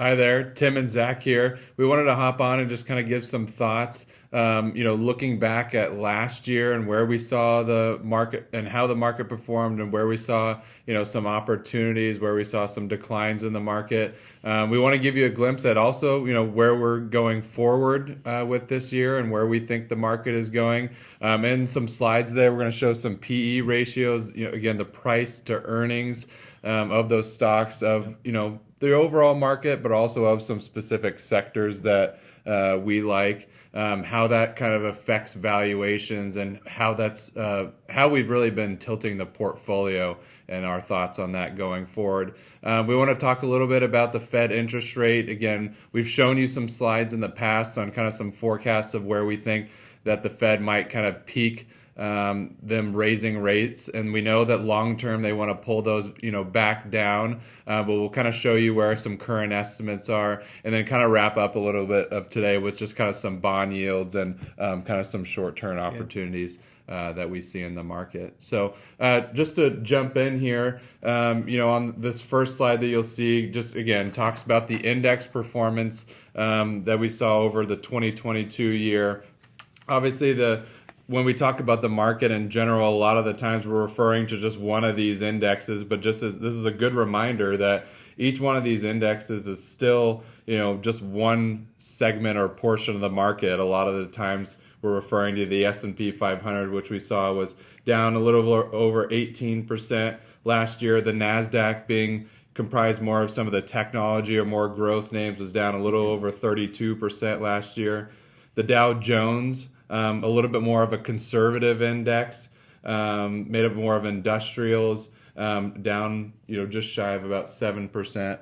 Hi there, Tim and Zach here. We wanted to hop on and just kind of give some thoughts. Looking back at last year and where we saw the market and how the market performed, and where we saw, some opportunities, where we saw some declines in the market. We want to give you a glimpse at also, where we're going forward with this year and where we think the market is going. In some slides there, we're going to show some PE ratios. Again, the price to earnings of those stocks of the overall market, but also of some specific sectors that we like, how that kind of affects valuations, and how we've really been tilting the portfolio and our thoughts on that going forward. We want to talk a little bit about the Fed interest rate. Again, we've shown you some slides in the past on kind of some forecasts of where we think that the Fed might kind of peak them raising rates, and we know that long term they want to pull those back down, but we'll kind of show you where some current estimates are, and then kind of wrap up a little bit of today with just kind of some bond yields and kind of some short-term opportunities that we see in the market. So just to jump in here, on this first slide that you'll see, just again talks about the index performance that we saw over the 2022 year. Obviously, when we talk about the market in general, a lot of the times we're referring to just one of these indexes, but just as this is a good reminder that each one of these indexes is still, just one segment or portion of the market. A lot of the times we're referring to the S&P 500, which we saw was down a little over 18% last year. The NASDAQ, being comprised more of some of the technology or more growth names, was down a little over 32% last year. The Dow Jones, a little bit more of a conservative index, made up more of industrials, down, just shy of about 7%.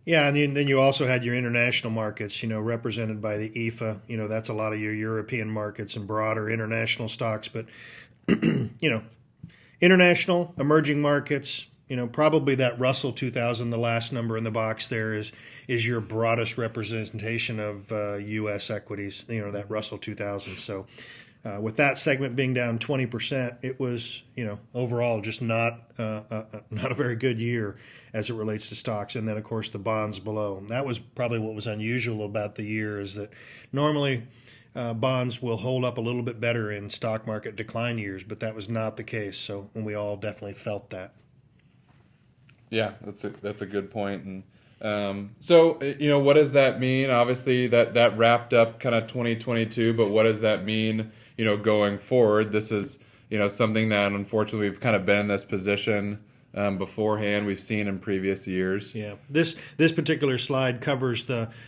Yeah, and then you also had your international markets, represented by the EFA. That's a lot of your European markets and broader international stocks. But, international, emerging markets, probably that Russell 2000, the last number in the box there is your broadest representation of U.S. equities, that Russell 2000. So with that segment being down 20%, it was, overall just not a very good year as it relates to stocks. And then, of course, the bonds below. And that was probably what was unusual about the year, is that normally bonds will hold up a little bit better in stock market decline years, but that was not the case. So we all definitely felt that. Yeah, that's a good point. And so, what does that mean? Obviously, that wrapped up kind of 2022, but what does that mean, going forward? This is, something that unfortunately we've kind of been in this position beforehand. We've seen in previous years. Yeah, this particular slide covers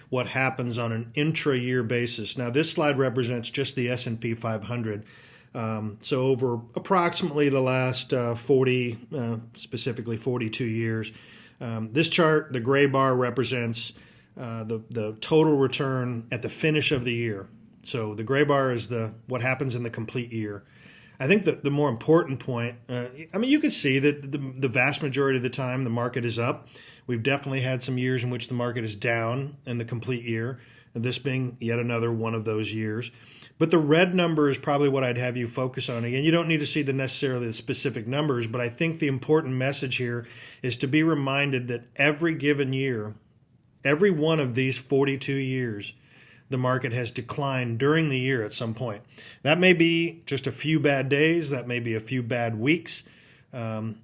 what happens on an intra-year basis. Now, this slide represents just the S&P 500. So over approximately the last 42 years. This chart, the gray bar, represents the total return at the finish of the year. So the gray bar is what happens in the complete year. I think the more important point, you can see that the vast majority of the time the market is up. We've definitely had some years in which the market is down in the complete year, and this being yet another one of those years. But the red number is probably what I'd have you focus on. Again, you don't need to see necessarily the specific numbers, but I think the important message here is to be reminded that every given year, every one of these 42 years, the market has declined during the year at some point. That may be just a few bad days, that may be a few bad weeks, and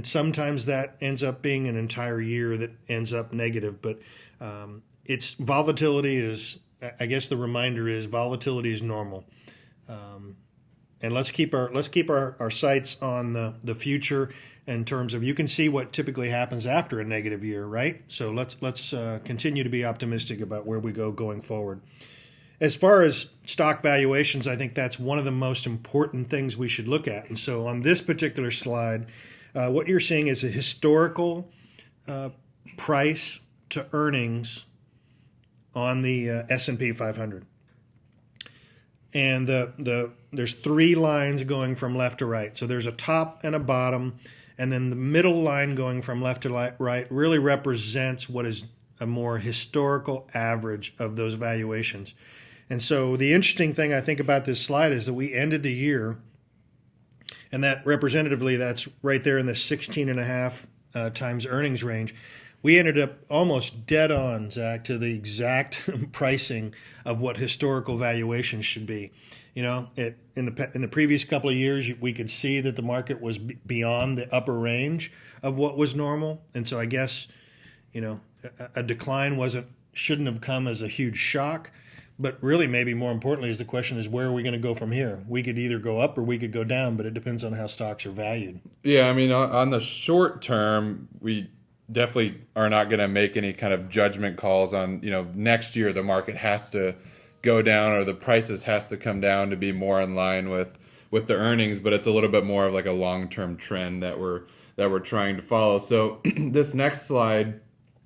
sometimes that ends up being an entire year that ends up negative. But its volatility is, I guess the reminder is, volatility is normal, and let's keep our sights on the future in terms of, you can see what typically happens after a negative year, right? So let's continue to be optimistic about where we go going forward. As far as stock valuations, I think that's one of the most important things we should look at. And so on this particular slide, what you're seeing is a historical price to earnings on the S&P 500. And there's three lines going from left to right. So there's a top and a bottom, and then the middle line going from left to right really represents what is a more historical average of those valuations. And so the interesting thing I think about this slide is that we ended the year, and that representatively, that's right there in the 16.5 times earnings range. we ended up almost dead on, Zach, to the exact pricing of what historical valuations should be. You know, in the previous couple of years, we could see that the market was beyond the upper range of what was normal, and so I guess, you know, a decline shouldn't have come as a huge shock. But really, maybe more importantly, is the question is, where are we going to go from here? We could either go up or we could go down, but it depends on how stocks are valued. Yeah, I mean, on the short term, we definitely are not going to make any kind of judgment calls on, you know, next year the market has to go down or the prices has to come down to be more in line with the earnings, but it's a little bit more of like a long-term trend that we're trying to follow. So this next slide,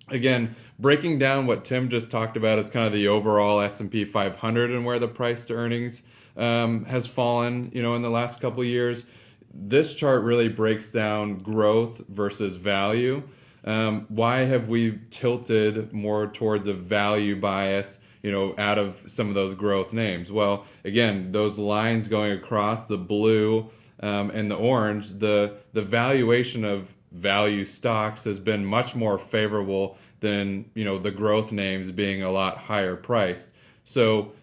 again, breaking down what Tim just talked about is kind of the overall S&P 500 and where the price to earnings has fallen, you know, in the last couple of years. This chart really breaks down growth versus value. Why have we tilted more towards a value bias, you know, out of some of those growth names? Well, again, those lines going across the blue and the orange, the valuation of value stocks has been much more favorable than, you know, the growth names being a lot higher priced. So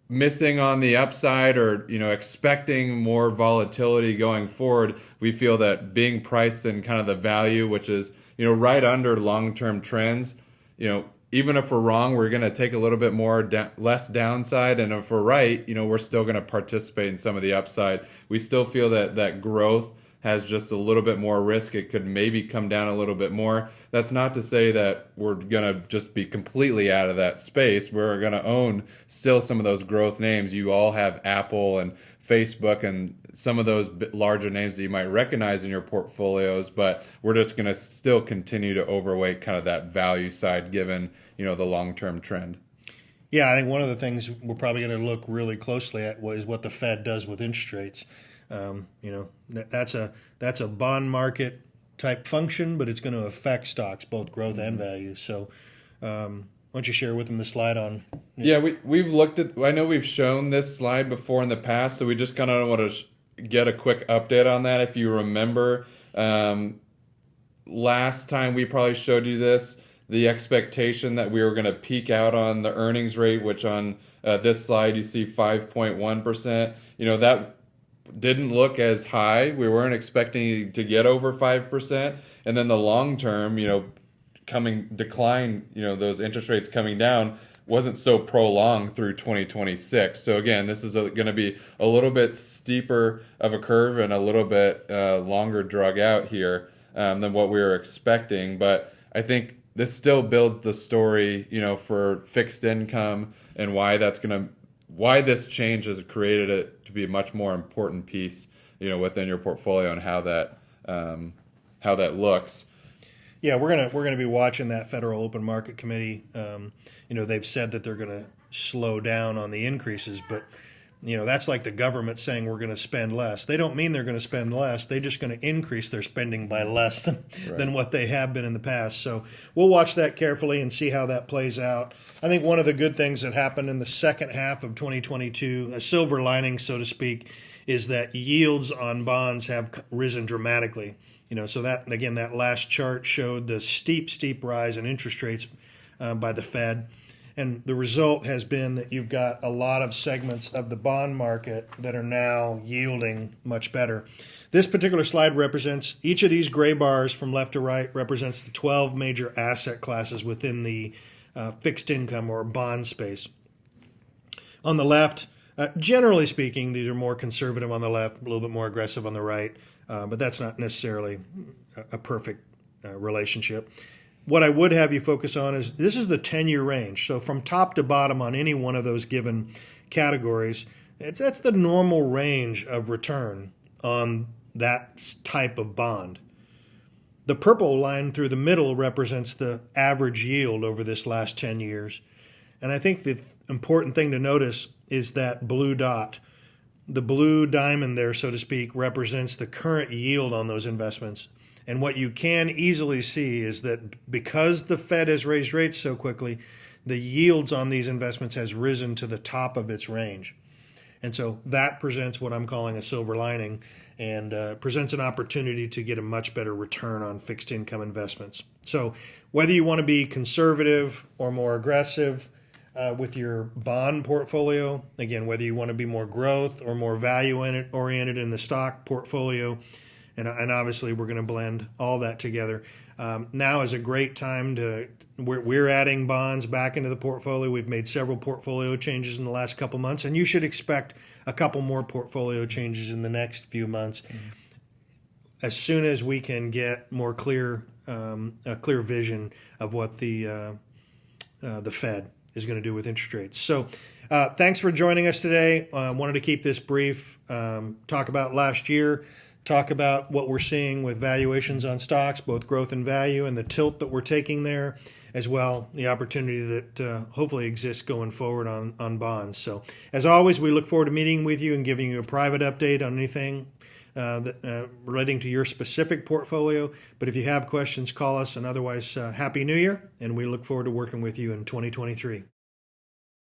missing on the upside or, you know, expecting more volatility going forward, we feel that being priced in kind of the value, which is, you know, right under long-term trends, you know, even if we're wrong, we're going to take a little bit more less downside, and if we're right, you know, we're still going to participate in some of the upside. We still feel that growth has just a little bit more risk. It could maybe come down a little bit more. That's not to say that we're going to just be completely out of that space. We're going to own still some of those growth names. You all have Apple and Facebook and some of those larger names that you might recognize in your portfolios, but we're just going to still continue to overweight kind of that value side given, you know, the long-term trend. Yeah, I think one of the things we're probably going to look really closely at is what the Fed does with interest rates. You know, that's a bond market type function, but it's going to affect stocks, both growth and value. So why don't you share with them the slide on? Yeah, we've looked at, I know we've shown this slide before in the past, so we just kind of want to get a quick update on that. If you remember, last time we probably showed you this, the expectation that we were going to peak out on the earnings rate, which on this slide you see 5.1%. You know, that didn't look as high. We weren't expecting to get over 5%. And then the long term, you know, decline, you know, those interest rates coming down wasn't so prolonged through 2026. So again, this is going to be a little bit steeper of a curve and a little bit longer drug out here than what we were expecting. But I think this still builds the story, you know, for fixed income and why this change has created it to be a much more important piece, you know, within your portfolio and how that looks. Yeah, we're gonna be watching that Federal Open Market Committee. You know, they've said that they're going to slow down on the increases, but you know, that's like the government saying we're going to spend less. They don't mean they're going to spend less. They're just going to increase their spending by less than what they have been in the past. So we'll watch that carefully and see how that plays out. I think one of the good things that happened in the second half of 2022, a silver lining, so to speak, is that yields on bonds have risen dramatically. You know, so that, again, that last chart showed the steep rise in interest rates by the Fed. And the result has been that you've got a lot of segments of the bond market that are now yielding much better. This particular slide represents, each of these gray bars from left to right represents the 12 major asset classes within the fixed income or bond space. On the left, generally speaking, these are more conservative on the left, a little bit more aggressive on the right, but that's not necessarily a perfect relationship. What I would have you focus on is this is the 10-year range. So from top to bottom on any one of those given categories, that's the normal range of return on that type of bond. The purple line through the middle represents the average yield over this last 10 years. And I think the important thing to notice is that blue dot. The blue diamond there, so to speak, represents the current yield on those investments. And what you can easily see is that because the Fed has raised rates so quickly, the yields on these investments has risen to the top of its range. And so that presents what I'm calling a silver lining. and presents an opportunity to get a much better return on fixed income investments. So whether you want to be conservative or more aggressive with your bond portfolio, again, whether you want to be more growth or more value oriented in the stock portfolio, and obviously we're going to blend all that together. Now is a great time we're adding bonds back into the portfolio. We've made several portfolio changes in the last couple months, and you should expect a couple more portfolio changes in the next few months. As soon as we can get more clear vision of what the Fed is going to do with interest rates. So thanks for joining us today. Wanted to keep this brief, talk about last year, talk about what we're seeing with valuations on stocks, both growth and value, and the tilt that we're taking there, as well the opportunity that hopefully exists going forward on bonds. So as always, we look forward to meeting with you and giving you a private update on anything relating to your specific portfolio. But if you have questions, call us, and otherwise, Happy New Year, and we look forward to working with you in 2023.